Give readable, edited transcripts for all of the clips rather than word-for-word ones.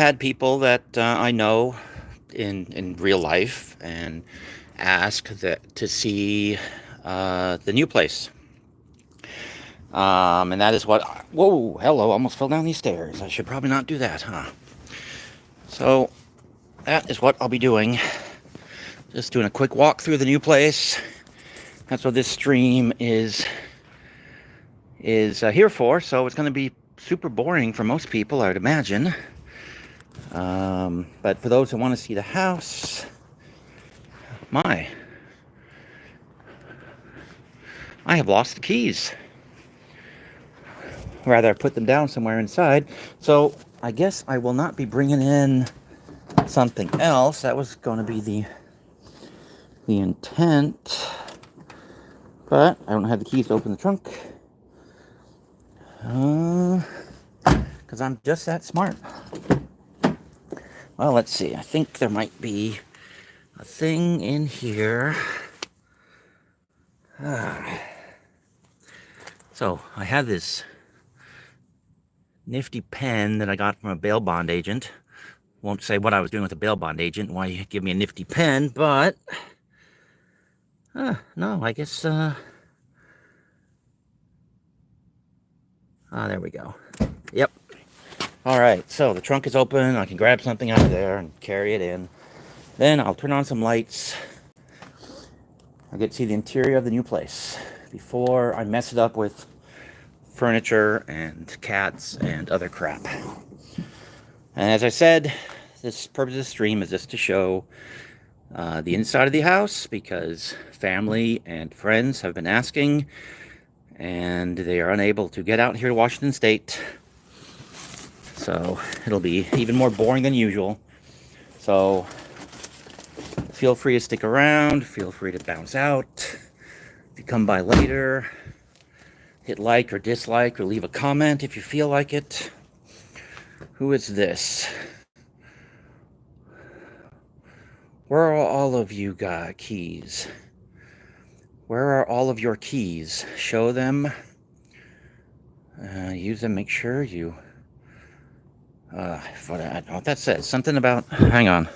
had people that I know in real life and ask that to see the new place. And that is what. Whoa, hello! Almost fell down these stairs. I should probably not do that, huh? So that is what I'll be doing. Just doing a quick walk through the new place. That's what this stream is here for. So it's going to be super boring for most people, I would imagine. But for those who want to see the house, I have lost the keys. Rather, I put them down somewhere inside. So I guess I will not be bringing in something else. That was going to be the intent. But I don't have the keys to open the trunk. Because I'm just that smart. Well, let's see. I think there might be a thing in here. So I have this nifty pen that I got from a bail bond agent. Won't say what I was doing with a bail bond agent, why you give me a nifty pen, but no, I guess there we go. Yep. All right, so the trunk is open. I can grab something out of there and carry it in. Then I'll turn on some lights. I'll get to see the interior of the new place before I mess it up with furniture and cats and other crap. And as I said, this purpose of the stream is just to show the inside of the house because family and friends have been asking and they are unable to get out here to Washington State. So it'll be even more boring than usual. So feel free to stick around. Feel free to bounce out. If you come by later, hit like or dislike or leave a comment if you feel like it. Who is this? Where are all of you keys? Where are all of your keys? Show them. Use them. Make sure you... I don't know what that says. Something about... Hang on.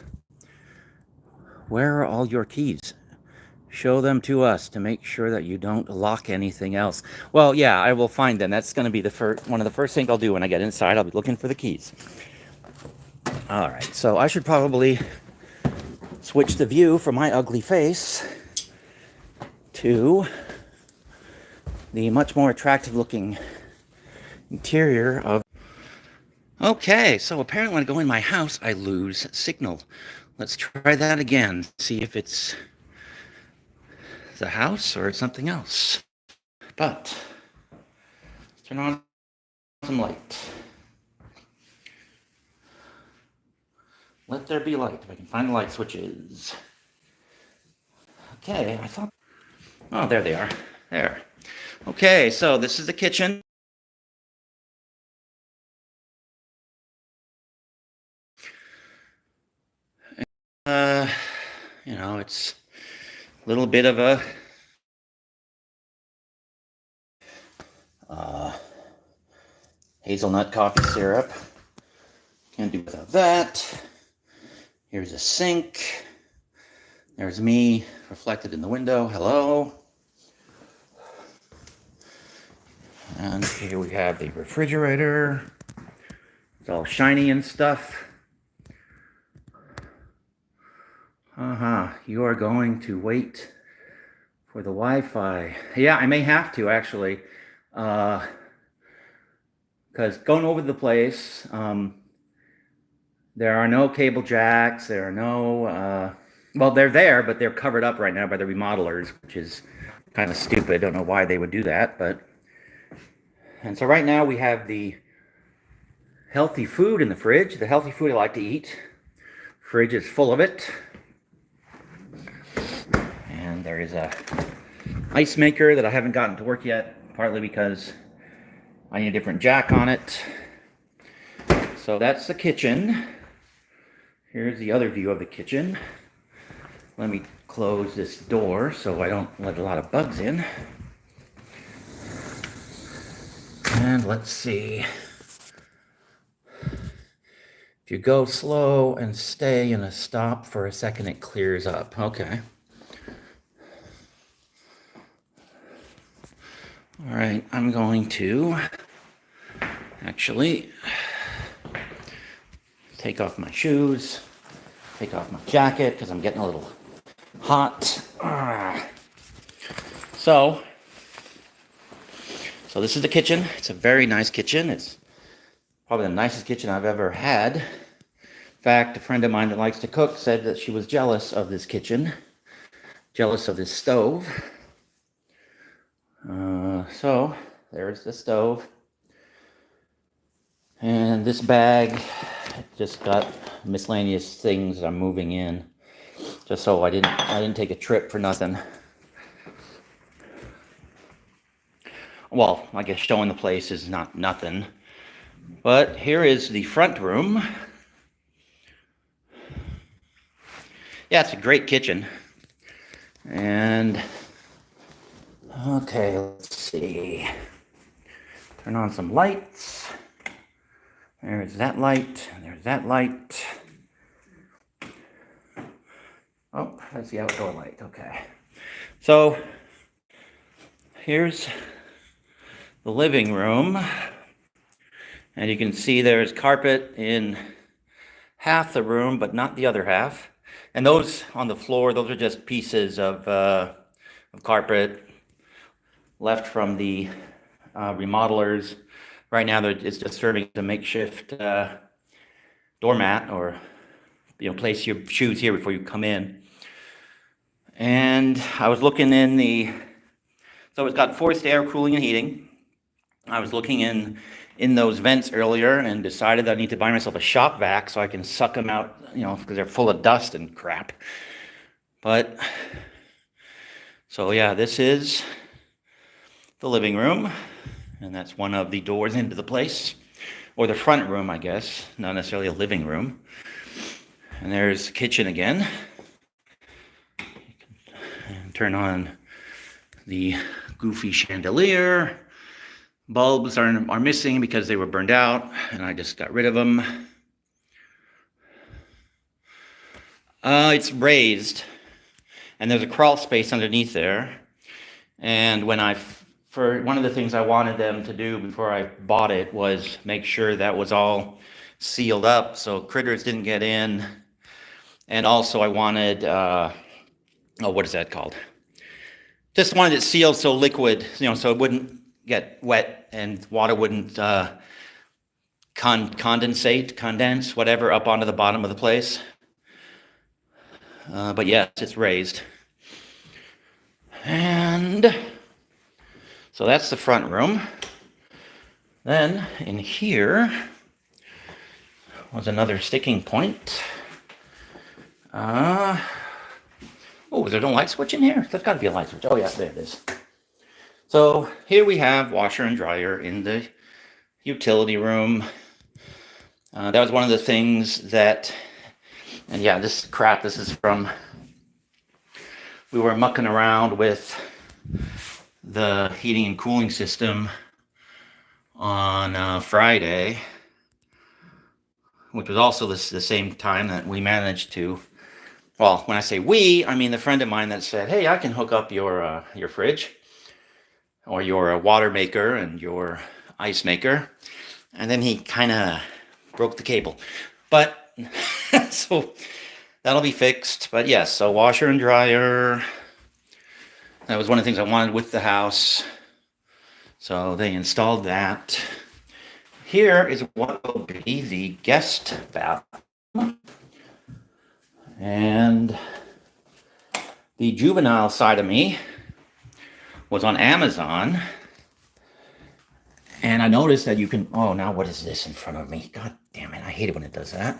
Where are all your keys? Show them to us to make sure that you don't lock anything else. Well, yeah, I will find them. That's going to be one of the first things I'll do when I get inside. I'll be looking for the keys. All right, so I should probably switch the view from my ugly face to the much more attractive looking interior of... Okay, so apparently when I go in my house, I lose signal. Let's try that again. See if it's the house or something else. But turn on some light. Let there be light. If I can find the light switches. Okay, I thought... Oh, there they are. There. Okay, so this is the kitchen. You know, it's a little bit of a hazelnut coffee syrup. Can't do without that. Here's a sink. There's me reflected in the window. Hello. And here we have the refrigerator. It's all shiny and stuff. You are going to wait for the Wi-Fi. Yeah, I may have to actually. Because going over the place, there are no cable jacks. There are no, well, they're there, but they're covered up right now by the remodelers, which is kind of stupid. I don't know why they would do that, but... And so right now we have the healthy food in the fridge, the healthy food I like to eat. Fridge is full of it. And there is a ice maker that I haven't gotten to work yet, partly because I need a different jack on it. So that's the kitchen. Here's the other view of the kitchen. Let me close this door so I don't let a lot of bugs in. And let's see. If you go slow and stay in a stop for a second, it clears up. Okay. All right, I'm going to actually take off my shoes, take off my jacket because I'm getting a little hot. So this is the kitchen. It's a very nice kitchen. It's probably the nicest kitchen I've ever had. In fact, a friend of mine that likes to cook said that she was jealous of this kitchen, jealous of this stove. So there's the stove. And this bag just got miscellaneous things that I'm moving in, just so I didn't take a trip for nothing. Well, I guess showing the place is not nothing. But here is the front room. Yeah, it's a great kitchen. And okay, let's see. Turn on some lights. There's that light, and there's that light. Oh, that's the outdoor light, okay. So, here's the living room. And you can see there's carpet in half the room, but not the other half. And those on the floor, those are just pieces of carpet left from the remodelers. Right now, it's just serving as a makeshift doormat, or place your shoes here before you come in. And I was looking so it's got forced air cooling and heating. I was looking in those vents earlier and decided that I need to buy myself a shop vac so I can suck them out, because they're full of dust and crap. But so yeah, this is the living room. And that's one of the doors into the place, or the front room, I guess, not necessarily a living room. And there's the kitchen again. And turn on the goofy chandelier. Bulbs are missing because they were burned out, and I just got rid of them. It's raised, and there's a crawl space underneath there. And for one of the things I wanted them to do before I bought it was make sure that was all sealed up so critters didn't get in. And also I wanted, what is that called? Just wanted it sealed so liquid, so it wouldn't get wet and water wouldn't condense, whatever, up onto the bottom of the place. But yes, it's raised. And so that's the front room. Then in here was another sticking point. Oh, is there no light switch in here? There's got to be a light switch. Oh yeah, there it is. So here we have washer and dryer in the utility room. That was one of the things that, and yeah, this is from, we were mucking around with the heating and cooling system on Friday, which was also the same time that we managed to, well, when I say we, I mean the friend of mine that said, hey, I can hook up your fridge or your water maker and your ice maker. And then he kind of broke the cable. But, so that'll be fixed. But yes, so washer and dryer. That was one of the things I wanted with the house. So they installed that. Here is what will be the guest bathroom. And the juvenile side of me was on Amazon. And I noticed that you can, oh, now what is this in front of me? God damn it, I hate it when it does that.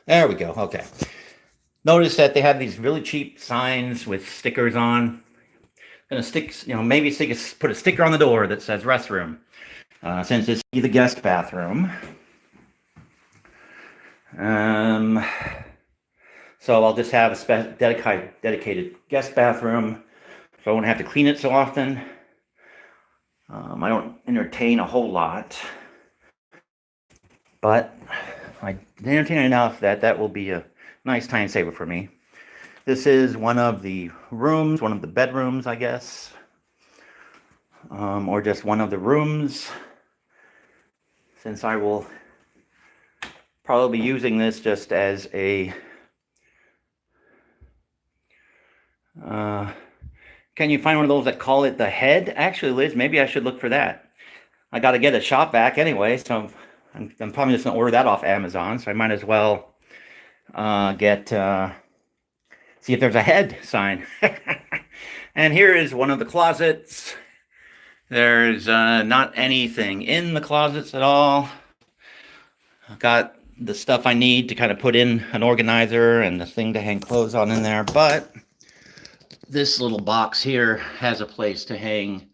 There we go, okay. Notice that they have these really cheap signs with stickers on. Gonna stick, maybe put a sticker on the door that says restroom. Since it's the guest bathroom. So I'll just have a dedicated guest bathroom, so I won't have to clean it so often. I don't entertain a whole lot, but I entertain enough that that will be a nice time saver for me. This is one of the rooms, one of the bedrooms, I guess, or just one of the rooms, since I will probably be using this just as a can you find one of those that call it the head? Actually, Liz, maybe I should look for that. I got to get a shop vac anyway, so I'm probably just going to order that off Amazon, so I might as well see if there's a head sign. And here is one of the closets. There's not anything in the closets at all. I've got the stuff I need to kind of put in an organizer and the thing to hang clothes on in there, but this little box here has a place to hang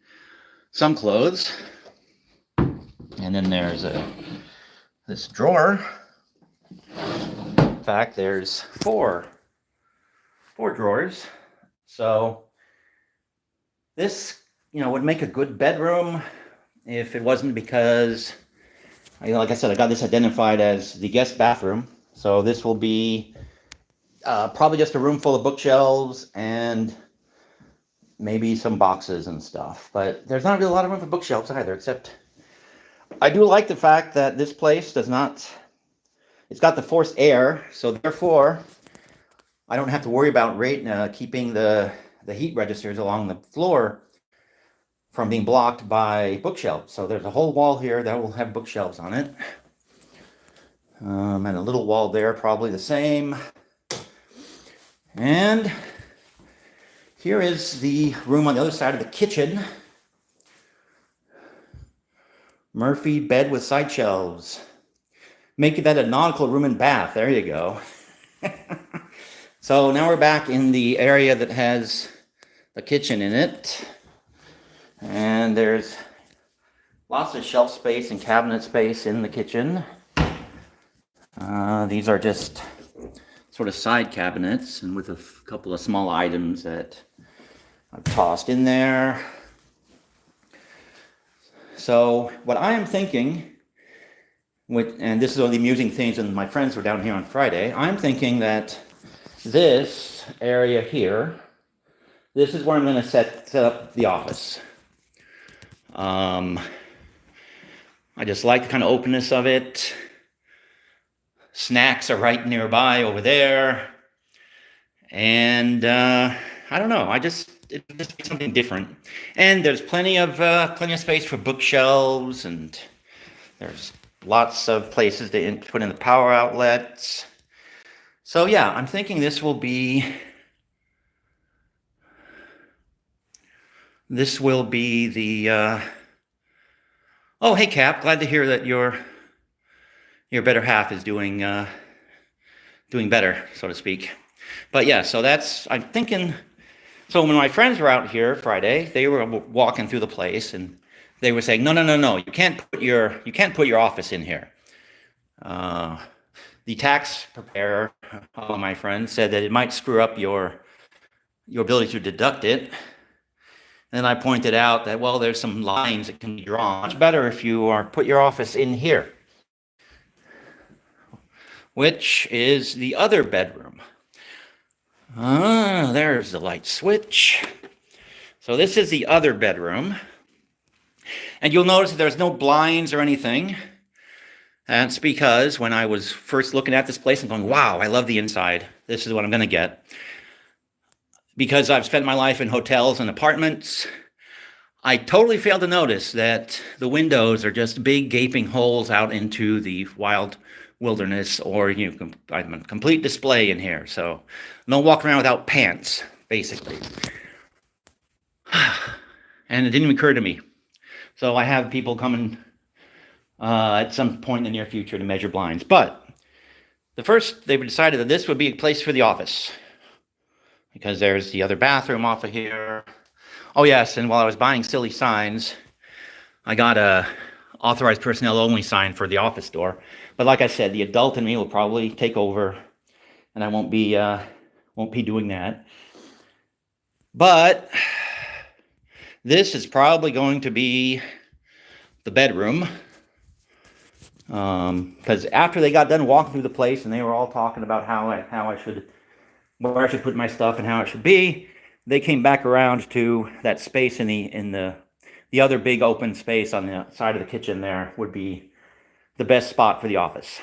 some clothes. And then there's this drawer. In fact, there's four drawers. So this, would make a good bedroom if it wasn't because, like I said, I got this identified as the guest bathroom. So this will be probably just a room full of bookshelves and maybe some boxes and stuff. But there's not really a lot of room for bookshelves either, except I do like the fact that this place does not, it's got the forced air, so therefore I don't have to worry about keeping the heat registers along the floor from being blocked by bookshelves. So there's a whole wall here that will have bookshelves on it. And a little wall there, probably the same. And here is the room on the other side of the kitchen. Murphy bed with side shelves. Make that a nautical room and bath. There you go. So now we're back in the area that has the kitchen in it. And there's lots of shelf space and cabinet space in the kitchen. These are just sort of side cabinets and with a couple of small items that I've tossed in there. So what I am thinking, and this is one of the amusing things, and my friends were down here on Friday, I'm thinking that this area here, this is where I'm going to set up the office. I just like the kind of openness of it. Snacks are right nearby over there. And I don't know, it's just something different. And there's plenty of space for bookshelves, and there's lots of places to put in the power outlets. So yeah, I'm thinking this will be the oh, hey Cap, glad to hear that your better half is doing better, so to speak. But yeah, so I'm thinking. So when my friends were out here Friday, they were walking through the place and they were saying, no, you can't put your office in here. The tax preparer, my friend, said that it might screw up your ability to deduct it. And I pointed out that, well, there's some lines that can be drawn. Much better if you put your office in here, which is the other bedroom. There's the light switch. So this is the other bedroom. And you'll notice that there's no blinds or anything. That's because when I was first looking at this place and going, wow, I love the inside. This is what I'm going to get. Because I've spent my life in hotels and apartments, I totally failed to notice that the windows are just big gaping holes out into the wild wilderness, or I'm a complete display in here. So don't walk around without pants, basically. And it didn't even occur to me. So I have people coming at some point in the near future to measure blinds. But they decided that this would be a place for the office, because there's the other bathroom off of here. Oh yes, and while I was buying silly signs, I got a authorized personnel only sign for the office door. But like I said, the adult in me will probably take over, and I won't be doing that. But This is probably going to be the bedroom. Because after they got done walking through the place and they were all talking about where I should put my stuff and how it should be, they came back around to that space in the other big open space on the side of the kitchen there would be the best spot for the office.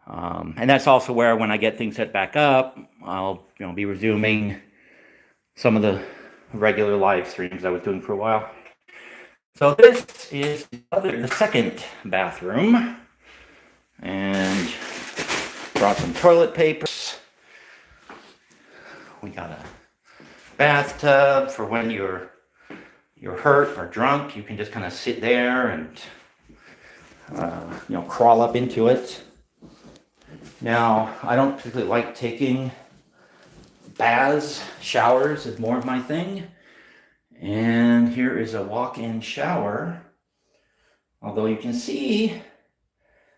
And that's also where, when I get things set back up, I'll be resuming some of the regular live streams I was doing for a while. So this is the second bathroom, and brought some toilet papers. We got a bathtub for when you're hurt or drunk. You can just kind of sit there and crawl up into it. Now, I don't particularly like taking baths. Showers is more of my thing. And here is a walk-in shower. Although you can see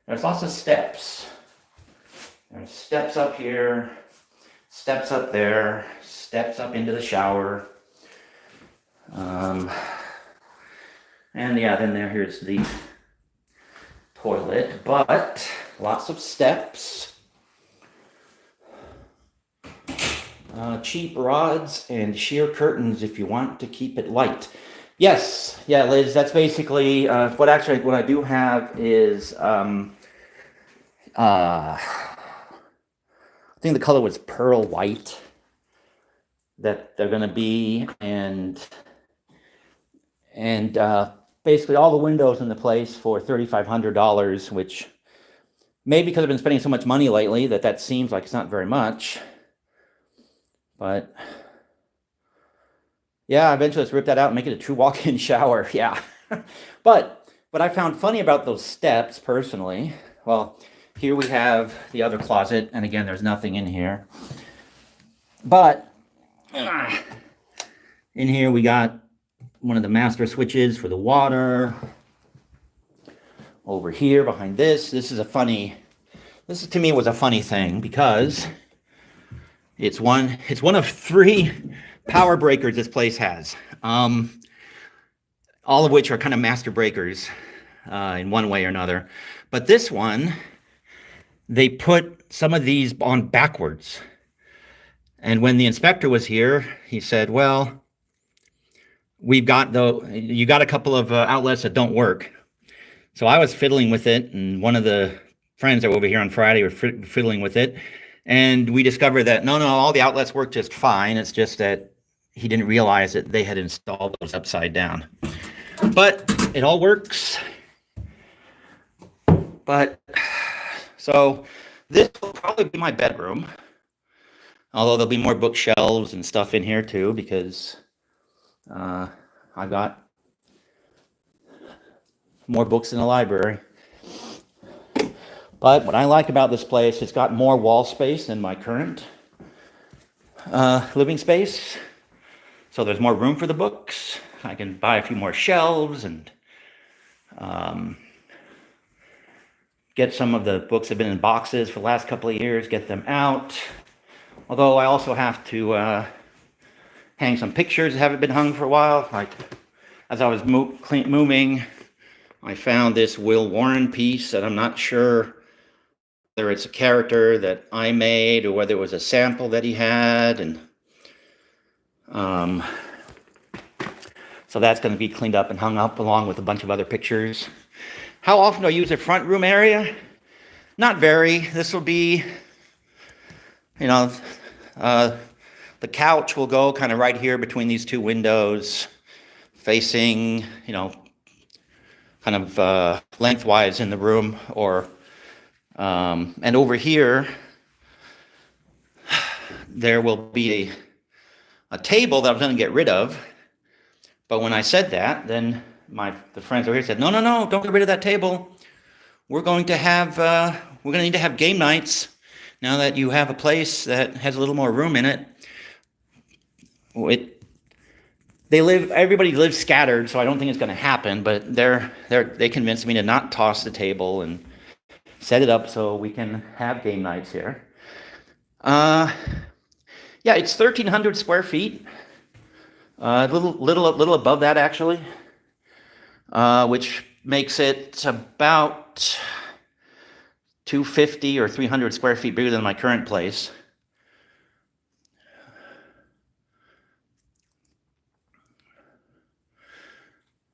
there's lots of steps. There's steps up here, steps up there, steps up into the shower. And yeah, then here's the toilet, but lots of steps. Cheap rods and sheer curtains if you want to keep it light. Yes, yeah, Liz, that's basically what I do have is I think the color was pearl white that they're going to be, and basically all the windows in the place for $3,500, which maybe because I've been spending so much money lately that seems like it's not very much. But yeah, eventually let's rip that out and make it a true walk-in shower. Yeah. But what I found funny about those steps personally, well, here we have the other closet, and again, there's nothing in here. But in here we got one of the master switches for the water. Over here behind this to me was a funny thing, because it's one of 3 power breakers this place has, all of which are kind of master breakers in one way or another. But this one, they put some of these on backwards. And when the inspector was here, he said, well, you got a couple of outlets that don't work. So I was fiddling with it, and one of the friends that were over here on Friday were fiddling with it. And we discovered that, no, all the outlets work just fine. It's just that he didn't realize that they had installed those upside down. But it all works. But, so, this will probably be my bedroom. Although there'll be more bookshelves and stuff in here too, because I've got more books in the library. But what I like about this place, it's got more wall space than my current living space. So there's more room for the books. I can buy a few more shelves and get some of the books that have been in boxes for the last couple of years, get them out. Although I also have to hang some pictures that haven't been hung for a while. Like, as I was moving, I found this Will Warren piece that I'm not sure whether it's a character that I made or whether it was a sample that he had. And so that's going to be cleaned up and hung up along with a bunch of other pictures. How often do I use the front room area? Not very. This will be, the couch will go kind of right here between these 2 windows, facing, kind of lengthwise in the room, or and over here there will be a table that I'm going to get rid of. But when I said that, then the friends over here said, no, don't get rid of that table. We're going to need to have game nights now that you have a place that has a little more room in it. Everybody lives scattered, so I don't think it's going to happen, but they convinced me to not toss the table and set it up so we can have game nights here. Yeah, it's 1,300 square feet. little above that actually, which makes it about 250 or 300 square feet bigger than my current place.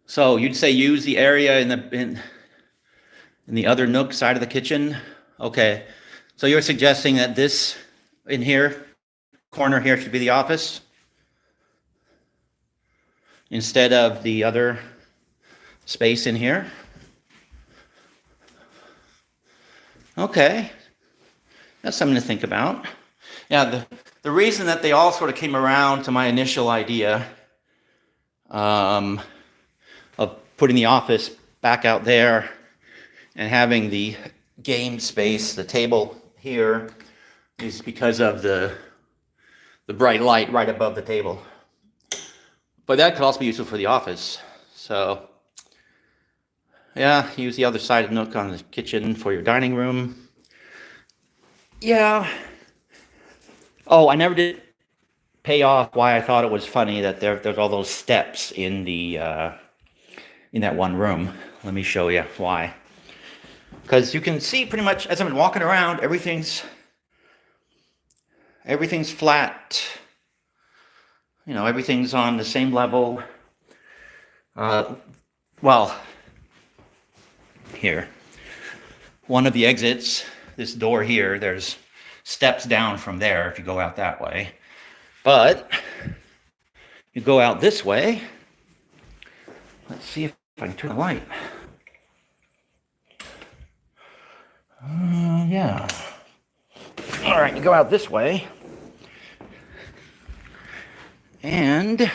So you'd say use the area in the other nook side of the kitchen? Okay. So you're suggesting that this in here, corner here, should be the office instead of the other space in here? Okay. That's something to think about. Yeah, the reason that they all sort of came around to my initial idea of putting the office back out there and having the game space, the table here, is because of the bright light right above the table. But that could also be useful for the office. So, yeah, use the other side of the nook on the kitchen for your dining room. Yeah. Oh, I never did pay off why I thought it was funny that there's all those steps in in that one room. Let me show you why. Because you can see pretty much as I'm walking around, everything's flat. You know, everything's on the same level. Well, here, one of the exits, this door here, there's steps down from there if you go out that way. But you go out this way. Let's see if I can turn the light. Yeah. All right, you go out this way. And,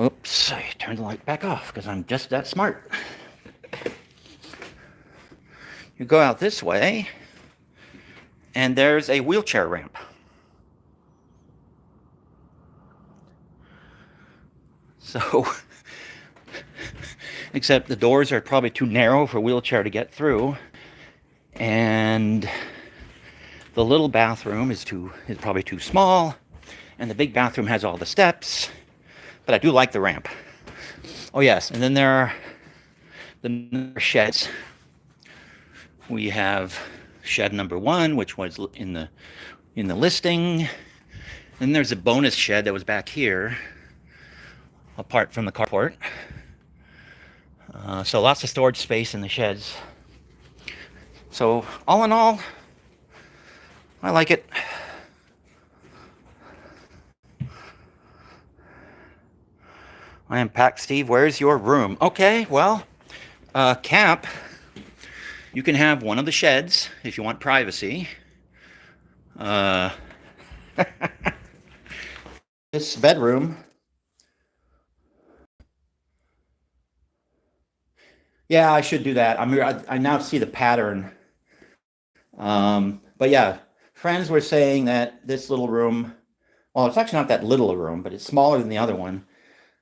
oops, I turned the light back off because I'm just that smart. You go out this way, and there's a wheelchair ramp. So, except the doors are probably too narrow for a wheelchair to get through, and the little bathroom is probably too small, and the big bathroom has all the steps, but I do like the ramp. Oh yes, and then there are the sheds. We have shed number 1, which was in the listing. Then there's a bonus shed that was back here, apart from the carport. So lots of storage space in the sheds. So all in all, I like it. I am packed, Steve. Where's your room? Okay, well, camp. You can have one of the sheds if you want privacy. This bedroom. Yeah, I should do that. I mean, I now see the pattern. But yeah, friends were saying that this little room, well, it's actually not that little a room, but it's smaller than the other one.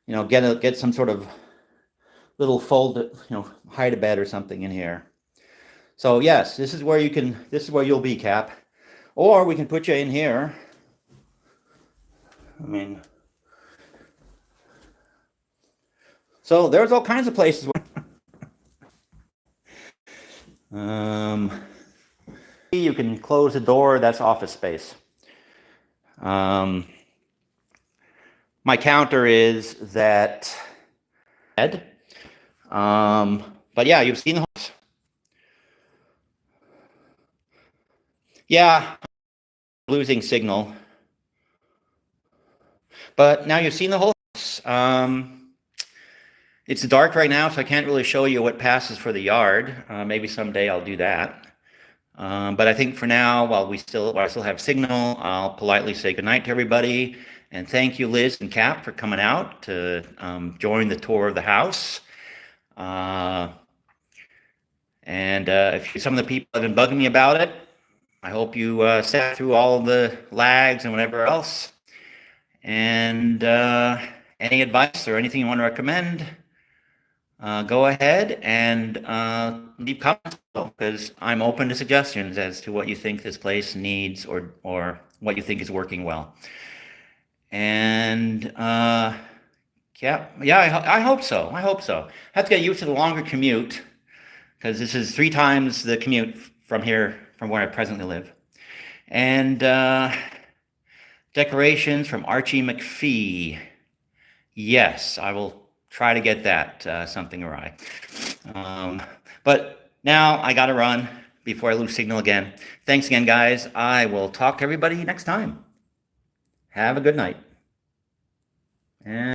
You know, get some sort of little hide a bed or something in here. So yes, this is where you'll be, Cap. Or we can put you in here. I mean, so there's all kinds of places. You can close the door, that's office space. My counter is that but yeah, you've seen the house. Yeah, losing signal. But now you've seen the whole house. It's dark right now, so I can't really show you what passes for the yard. Maybe someday I'll do that. But I think for now, while I still have signal, I'll politely say goodnight to everybody. And thank you, Liz and Cap, for coming out to join the tour of the house. If some of the people have been bugging me about it, I hope you sat through all of the lags and whatever else. And any advice or anything you want to recommend, go ahead and leave comments below, because I'm open to suggestions as to what you think this place needs or what you think is working well. And I hope so. I hope so. I have to get used to the longer commute because this is 3 times the commute from here, from where I presently live. And decorations from Archie McPhee. Yes, I will try to get that something awry. But now I gotta run before I lose signal again. Thanks again, guys. I will talk to everybody next time. Have a good night. And